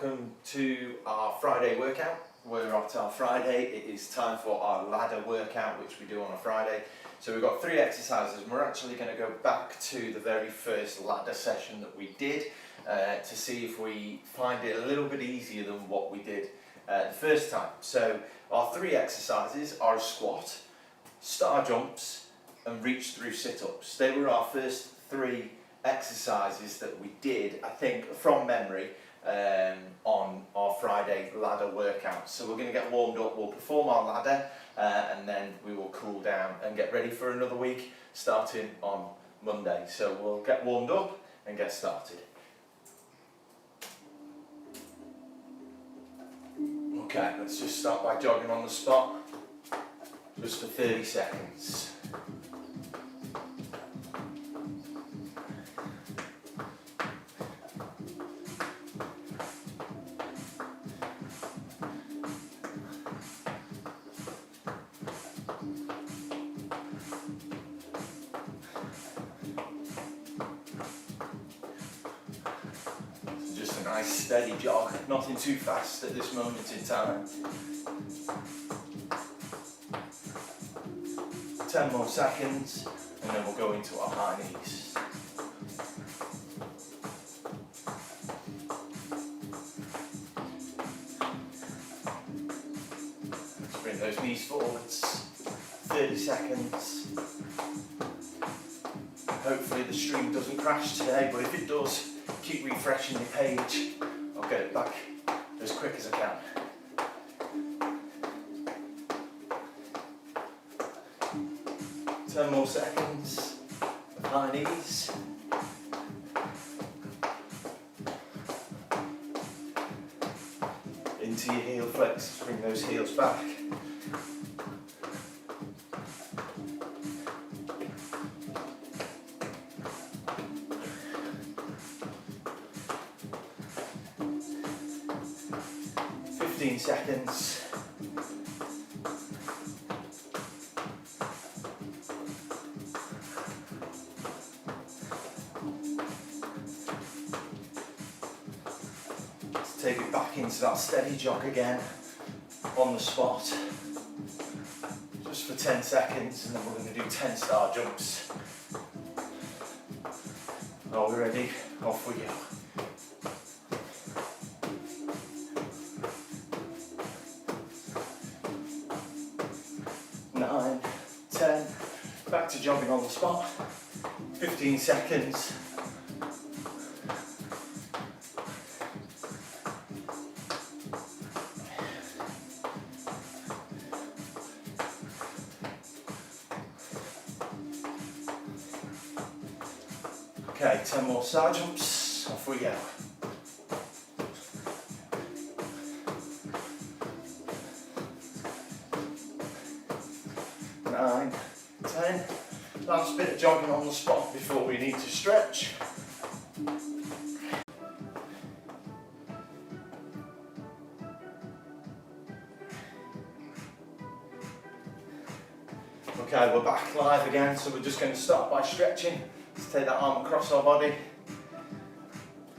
welcome to our Friday workout. We're at our Friday. It is time for our ladder workout, which we do on a Friday. So we've got 3 exercises, and we're actually going to go back to the very first ladder session that we did to see if we find it a little bit easier than what we did the first time. So our 3 exercises are a squat, star jumps, and reach through sit-ups. They were our first 3 exercises that we did, I think, from memory, on our Friday ladder workout. So we're going to get warmed up, we'll perform our ladder, and then we will cool down and get ready for another week starting on Monday. So we'll get warmed up and get started. Okay, let's just start by jogging on the spot, just for 30 seconds. Just a nice steady jog, nothing too fast at this moment in time. 10 more seconds, and then we'll go into our high knees. Let's bring those knees forwards. 30 seconds. Hopefully the stream doesn't crash today, but if it does, keep refreshing the page. I'll get it back as quick as I can. 10 more seconds of high knees. Into your heel flex, bring those heels back. Seconds. Let's take it back into that steady jog again on the spot, just for 10 seconds, and then we're going to do 10 star jumps. Are we ready? Off we go. 9, 10, back to jogging on the spot, 15 seconds. Okay, 10 more side jumps, off we go. 9, 10, last bit of jogging on the spot before we need to stretch. Okay, we're back live again, so we're just going to start by stretching. Let's take that arm across our body.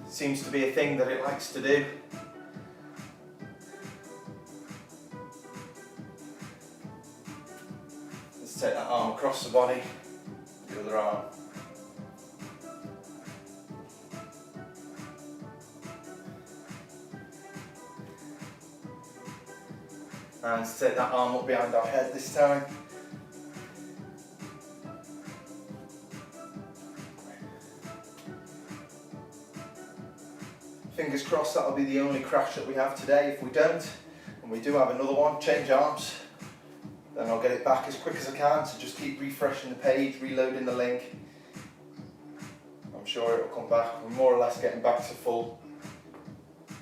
Seems to be a thing that it likes to do. Take that arm across the body, the other arm. And take that arm up behind our head this time. Fingers crossed that'll be the only crash that we have today. If we don't, and we do have another one, change arms. Then I'll get it back as quick as I can, so just keep refreshing the page, reloading the link. I'm sure it'll come back. We're more or less getting back to full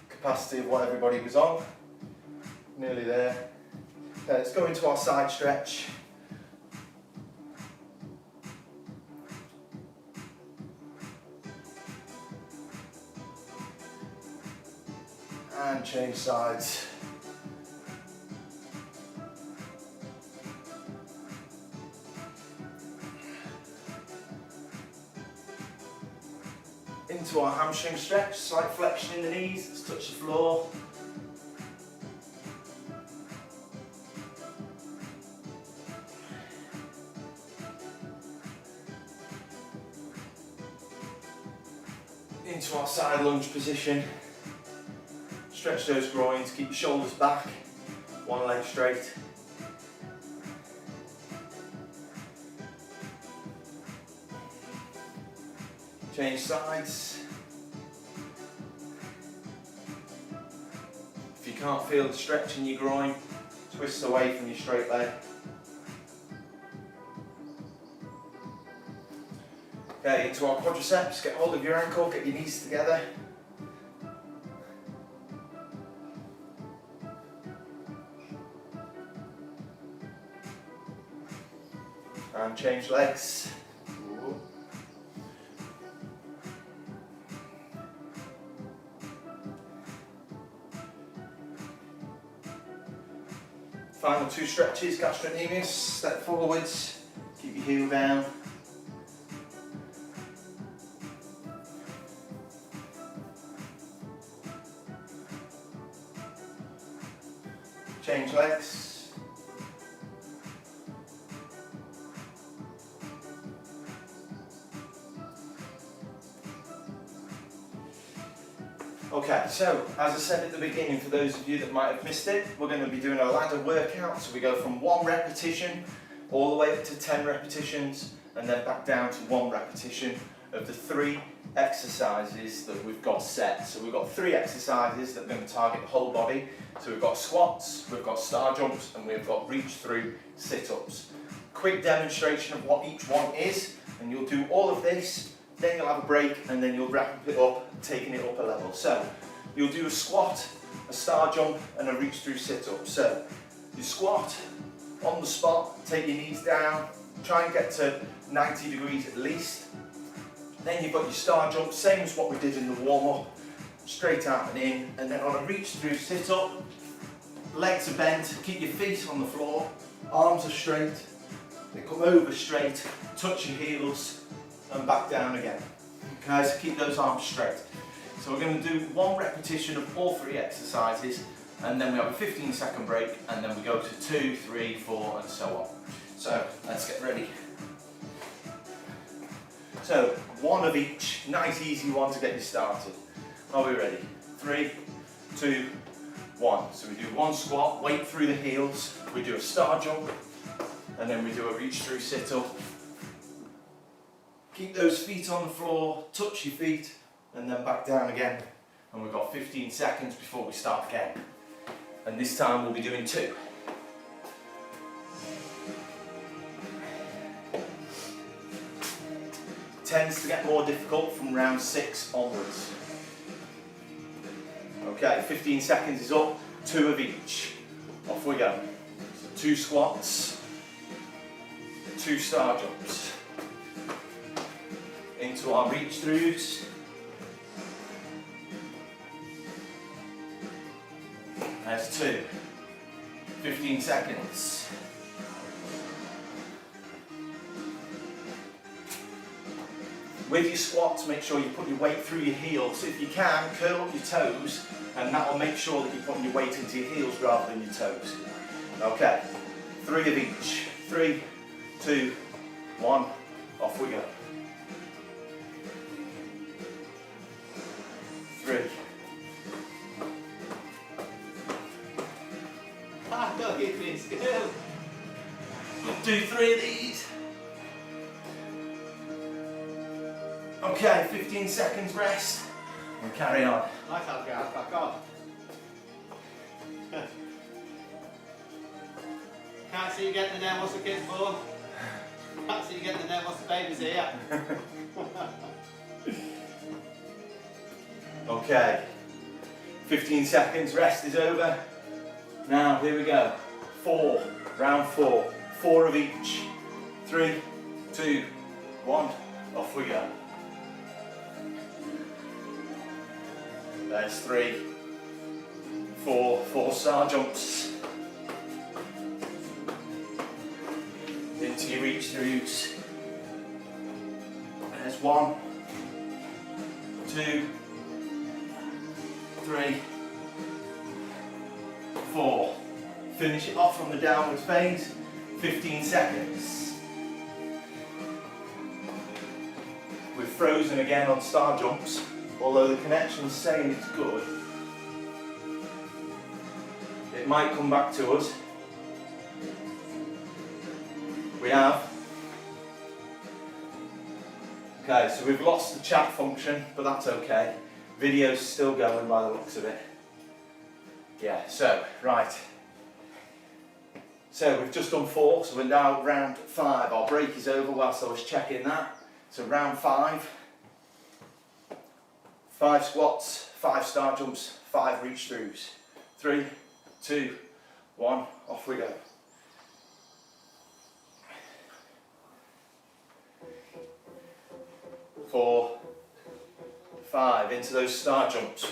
capacity of what everybody was on. Nearly there. Okay, let's go into our side stretch. And change sides. into our hamstring stretch, slight flexion in the knees, let's touch the floor. Into our side lunge position. Stretch those groins, keep your shoulders back, one leg straight. Change sides. If you can't feel the stretch in your groin, twist away from your straight leg. Okay, into our quadriceps, get hold of your ankle, get your knees together. And change legs. Final two stretches, gastrocnemius, step forwards, keep your heel down. Change legs. Okay, so as I said at the beginning, for those of you that might have missed it, we're going to be doing a ladder workout. So we go from 1 repetition all the way up to 10 repetitions and then back down to 1 repetition of the 3 exercises that we've got set. So we've got 3 exercises that are going to target the whole body. So we've got squats, we've got star jumps, and we've got reach through sit-ups. Quick demonstration of what each one is, and you'll do all of this, then you'll have a break, and then you'll wrap it up, taking it up a level. So you'll do a squat, a star jump, and a reach through sit-up. So you squat on the spot, take your knees down, try and get to 90 degrees at least. Then you've got your star jump, same as what we did in the warm-up, straight out and in, and then on a reach through sit-up, legs are bent, keep your feet on the floor, arms are straight, they come over straight, touch your heels, and back down again. Okay, so keep those arms straight. So we're going to do 1 repetition of all 3 exercises, and then we have a 15-second break, and then we go to 2, 3, 4, and so on. So let's get ready. So 1 of each, nice easy one to get you started. Are we ready? 3, 2, 1. So we do 1 squat, weight through the heels, we do a star jump, and then we do a reach through sit-up. Keep those feet on the floor, touch your feet, and then back down again. And we've got 15 seconds before we start again. And this time we'll be doing 2. Tends to get more difficult from round 6 onwards. Okay, 15 seconds is up, 2 of each. Off we go. So 2 squats, 2 star jumps. Into our reach throughs. There's 2. 15 seconds. With your squats, make sure you put your weight through your heels. If you can, curl up your toes, and that will make sure that you're putting your weight into your heels rather than your toes. Okay, 3 of each. 3, 2, 1, off we go. 3. Look at this girl. Do 3 of these. Okay, 15 seconds rest. And carry on. Nice have gas back on. Can't see you getting in there once the kid's born. Can't see you getting in there once the baby's here. Okay, 15 seconds, rest is over. Now, here we go. 4, round 4. 4 of each. 3, 2, 1, off we go. There's 3, 4 star jumps. Into your reach throughs. There's 1, 2, 3, 4. Finish it off on the downward phase, 15 seconds. We've frozen again on star jumps, although the connection's saying it's good. It might come back to us. We have. Okay, so we've lost the chat function, but that's okay. Video's still going by the looks of it. Yeah, so, right. So we've just done 4, so we're now round 5. Our break is over whilst I was checking that. So round 5. 5 squats, 5 star jumps, 5 reach throughs. 3, 2, 1, off we go. 4, 5, into those star jumps.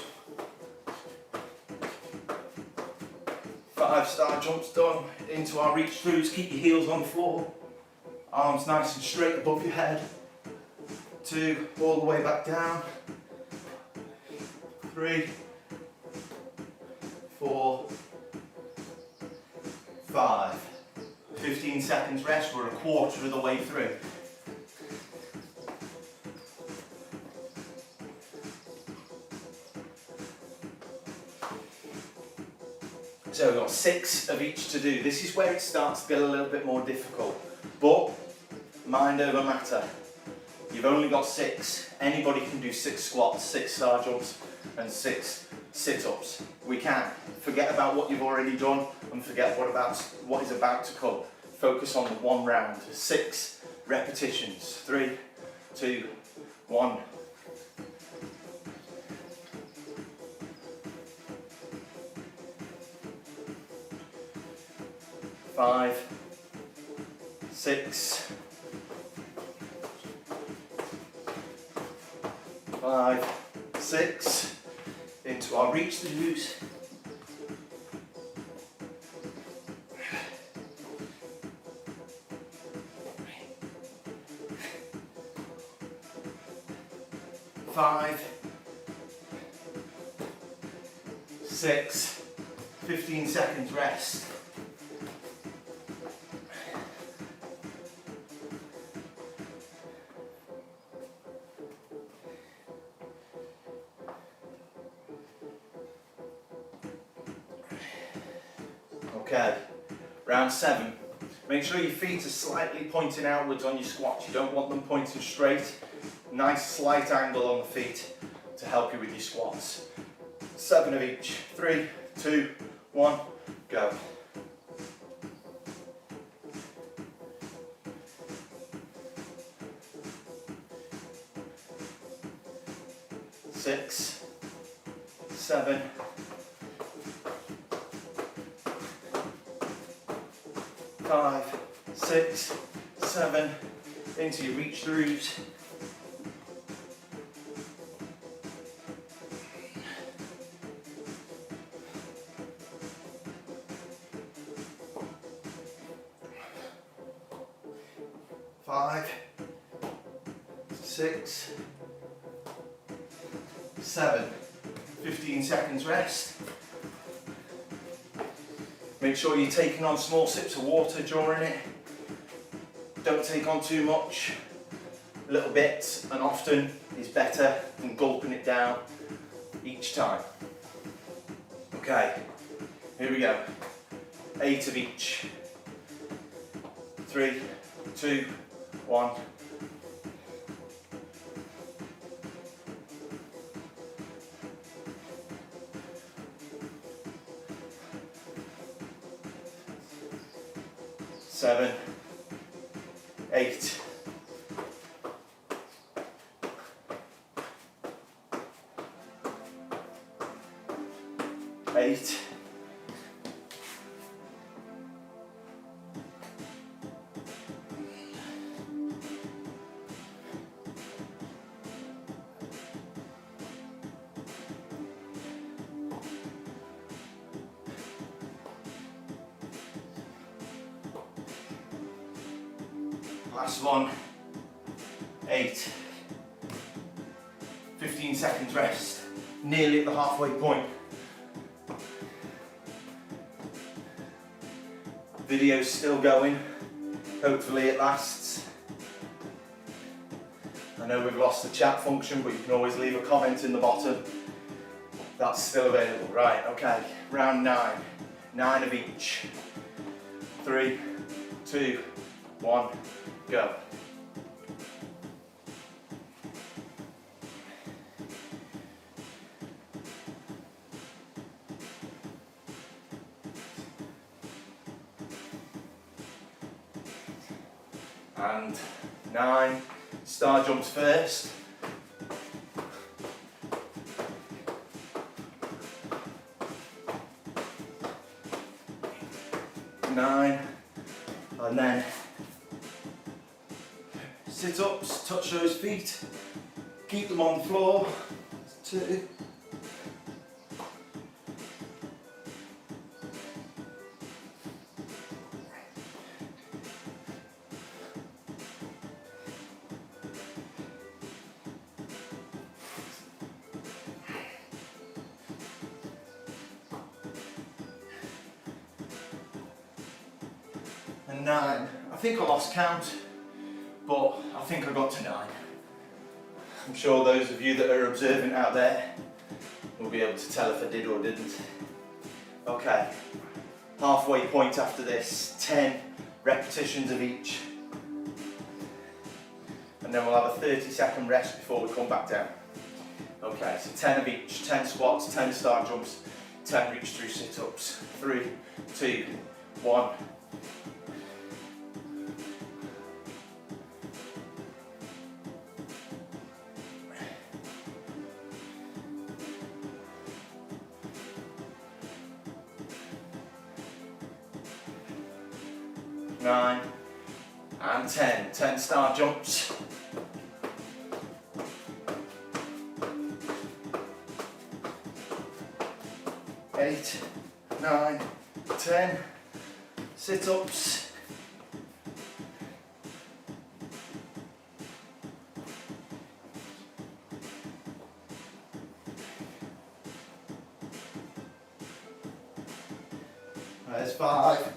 5 star jumps done, into our reach throughs. Keep your heels on the floor, arms nice and straight above your head. 2, all the way back down. 3, 4, 5. 15 seconds rest, we're a quarter of the way through. So we've got 6 of each to do. This is where it starts to get a little bit more difficult, but mind over matter. You've only got 6. Anybody can do 6 squats, 6 star jumps and 6 sit-ups. We can. Forget about what you've already done and forget what is about to come. Focus on the one round. 6 repetitions. 3, 2, 1. 5, 6, 5, 6, into our reach throughs. 5, 6, 15 seconds rest. 7. Make sure your feet are slightly pointing outwards on your squats. You don't want them pointing straight. Nice slight angle on the feet to help you with your squats. 7 of each. 3, 2, 1, go. 6, 7, 5, 6, 7, into your reach throughs. 5, 6, 7, 15 seconds rest. Make sure you're taking on small sips of water during it. Don't take on too much. A little bit and often is better than gulping it down each time. Okay, here we go. 8 of each. 3, 2, 1. 7, 8. 8. 8. 15 15 seconds rest, nearly at the halfway point. Video's still going, hopefully it lasts. I know we've lost the chat function, but you can always leave a comment in the bottom. That's still available. Right, okay, round 9. 9 of each. 3, 2, 1, go. And 9, star jumps first. 9, and then sit-ups, touch those feet, keep them on the floor. 2. And 9. I think I lost count, but I think I got to 9. I'm sure those of you that are observant out there will be able to tell if I did or didn't. Okay, halfway point after this, 10 repetitions of each. And then we'll have a 30-second rest before we come back down. Okay, so 10 of each, 10 squats, 10 star jumps, 10 reach through sit-ups. 3, 2, 1. Nine and 10. 10 star jumps. 8, 9, 10. Sit-ups. 5.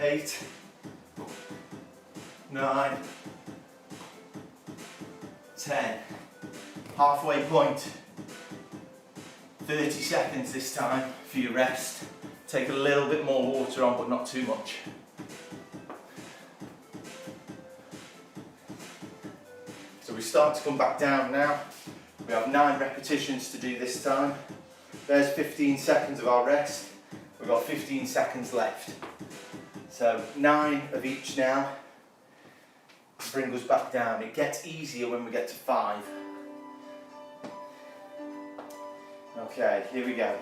8, 9, 10. Halfway point. 30 seconds this time for your rest. Take a little bit more water on, but not too much. So we start to come back down now. We have 9 repetitions to do this time. There's 15 seconds of our rest. We've got 15 seconds left. So 9 of each now. Bring us back down. It gets easier when we get to 5. Okay, here we go.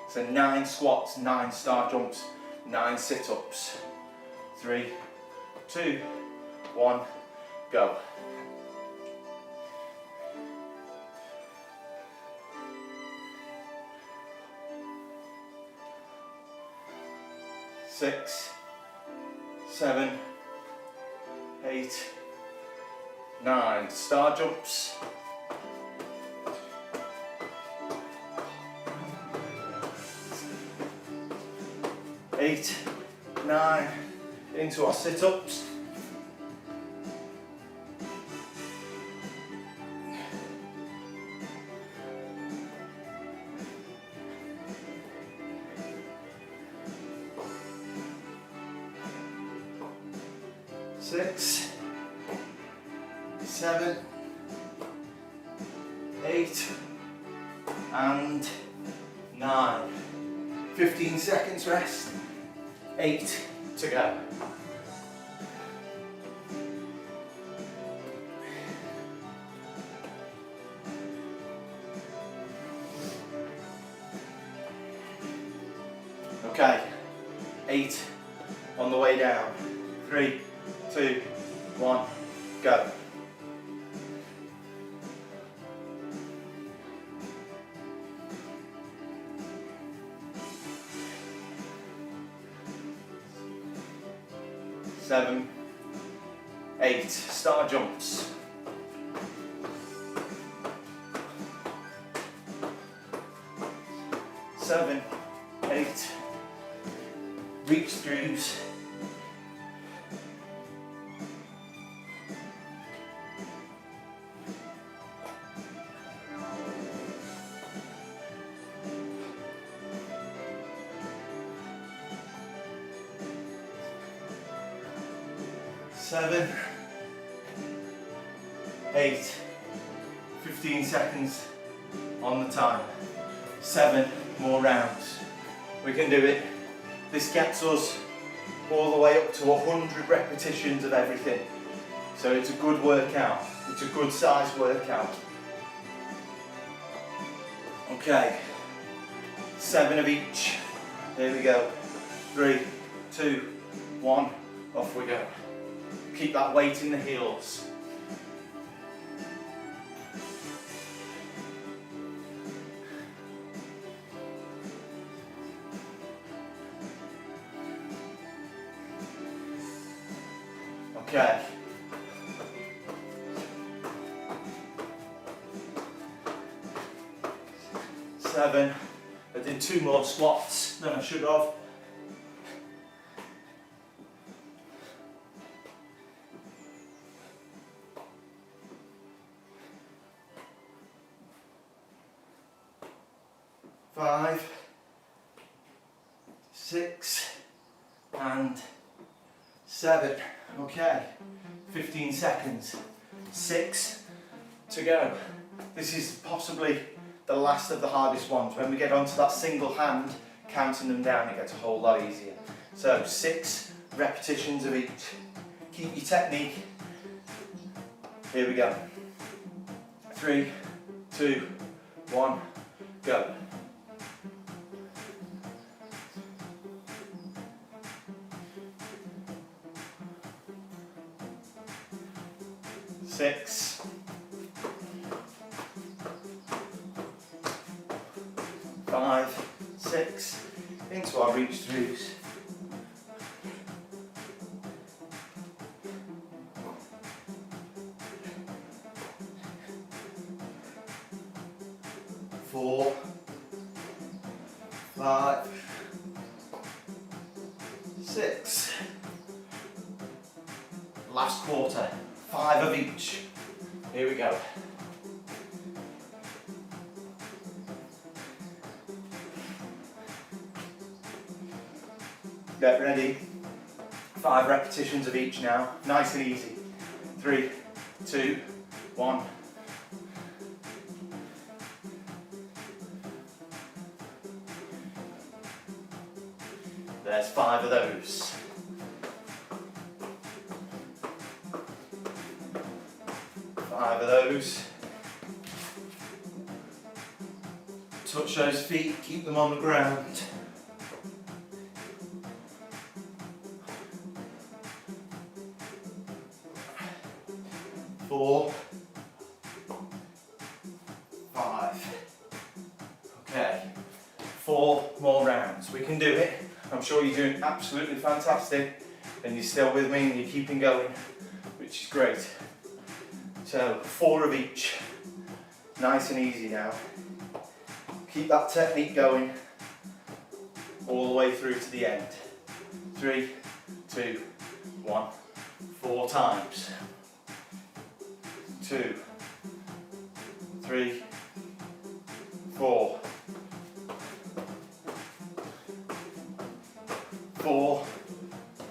So 9 squats, 9 star jumps, 9 sit-ups. 3, 2, 1, go. 6, 7, 8, 9. Star jumps. 8, 9. Into our sit-ups. 6, 7, 8, and 9. 15 seconds rest. 8 to go. Okay, 8 on the way down. 3, 2, 1, go. 7, 8, star jumps. 7, 8, reach throughs. 7, 8, 15 seconds on the time. 7 more rounds. We can do it. This gets us all the way up to 100 repetitions of everything. So it's a good workout. It's a good size workout. Okay, 7 of each. Here we go. 3, 2, 1, off we go. Keep that weight in the heels. Okay. Seven. I did 2 more squats than I should have. Five, 6, and 7. Okay, 15 seconds. 6 to go. This is possibly the last of the hardest ones. When we get onto that single hand, counting them down, it gets a whole lot easier. So 6 repetitions of each. Keep your technique. Here we go. 3, 2, 1, go. 6, 5, 6, into our reach throughs. 4, 5, 6. Last quarter. 5 of each. Here we go. Get ready. 5 repetitions of each now. Nice and easy. 3, 2, 1. There's 5 of those. 5 of those. Touch those feet, keep them on the ground. 4, 5. Okay, 4 more rounds. We can do it. I'm sure you're doing absolutely fantastic and you're still with me and you're keeping going, which is great. So 4 of each. Nice and easy now. Keep that technique going all the way through to the end. 3, 2, 1. 4 times. 2, 3, 4.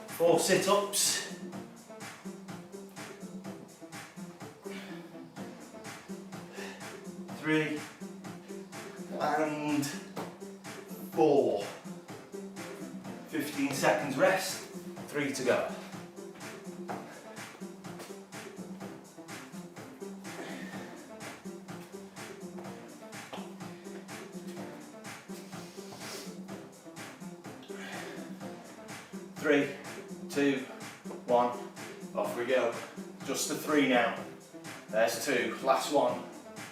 4 sit-ups. 3 and 4. 15 seconds rest. 3 to go. Three, 2, 1, off we go. Just the 3 now. There's 2, last one,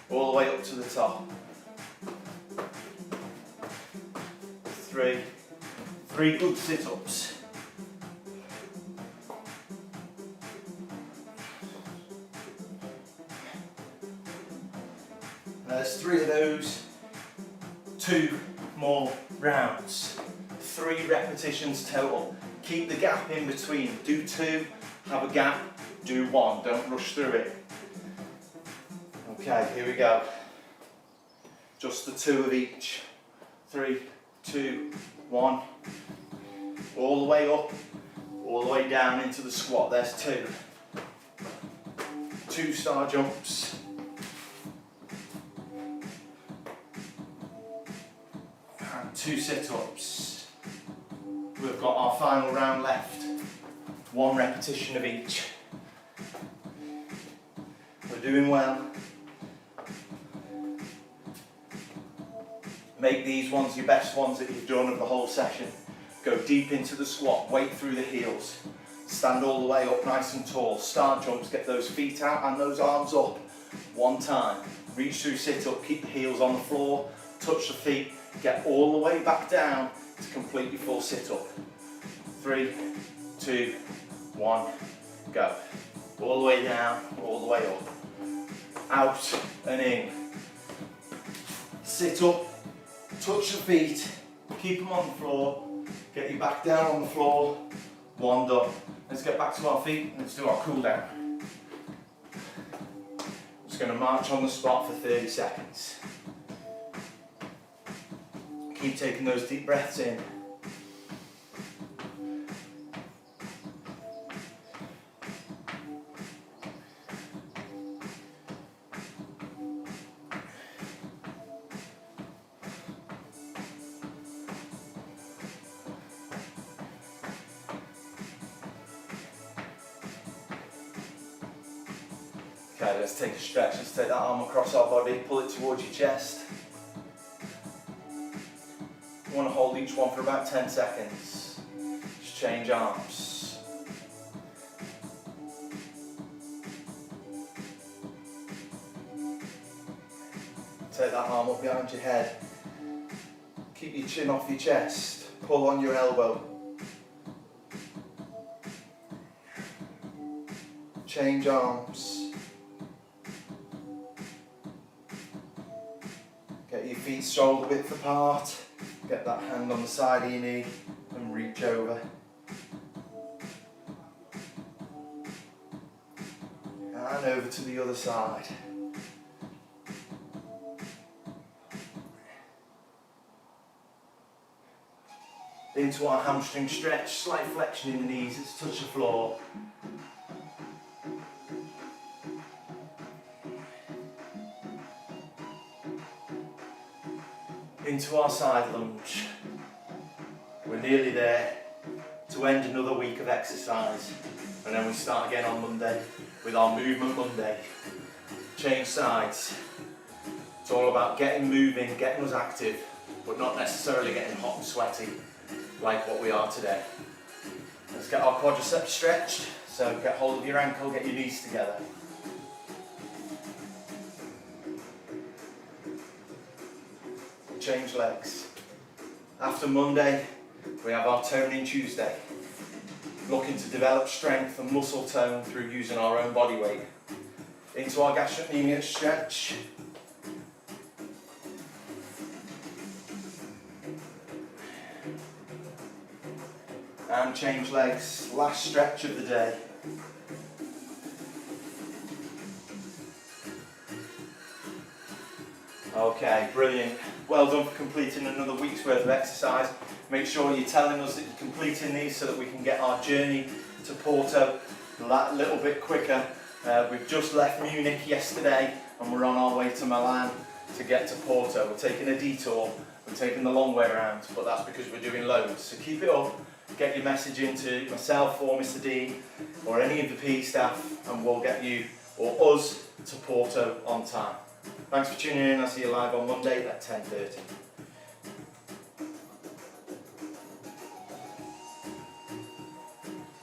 all the way up to the top. 3 good sit-ups. There's 3 of those, 2 more rounds, 3 repetitions total. Keep the gap in between. Do 2, have a gap, do 1. Don't rush through it. Okay, here we go. Just the 2 of each. 3, 2, 1. All the way up, all the way down into the squat. There's 2. 2 star jumps. And 2 sit-ups. We've got our final round left. 1 repetition of each. We're doing well. Make these ones your best ones that you've done of the whole session. Go deep into the squat, weight through the heels. Stand all the way up nice and tall. Star jumps, get those feet out and those arms up. 1 time. Reach through sit up, keep the heels on the floor, touch the feet, get all the way back down to complete your full sit up. 3, 2, 1, go. All the way down, all the way up. Out and in. Sit up, touch the feet, keep them on the floor, get you back down on the floor. 1 done. Let's get back to our feet and let's do our cool down. Just going to march on the spot for 30 seconds. Keep taking those deep breaths in. Okay, let's take a stretch. Let's take that arm across our body, pull it towards your chest. You want to hold each one for about 10 seconds. Just change arms. Take that arm up behind your head. Keep your chin off your chest. Pull on your elbow. Change arms. Get your feet shoulder width apart. Get that hand on the side of your knee and reach over. And over to the other side. Into our hamstring stretch, slight flexion in the knees, let's touch the floor. Into our side lunge. We're nearly there to end another week of exercise, and then we start again on Monday with our Movement Monday. Change sides. It's all about getting moving, getting us active, but not necessarily getting hot and sweaty like what we are today. Let's get our quadriceps stretched, so get hold of your ankle, get your knees together. Change legs. After Monday, we have our Toning Tuesday. Looking to develop strength and muscle tone through using our own body weight. Into our gastrocnemius stretch. And change legs. Last stretch of the day. Okay, brilliant. Well done for completing another week's worth of exercise. Make sure you're telling us that you're completing these so that we can get our journey to Porto that little bit quicker. We've just left Munich yesterday and we're on our way to Milan to get to Porto. We're taking a detour, we're taking the long way around, but that's because we're doing loads. So keep it up, get your message into myself or Mr. Dean or any of the PE staff and we'll get you or us to Porto on time. Thanks for tuning in. I'll see you live on Monday at 10:30.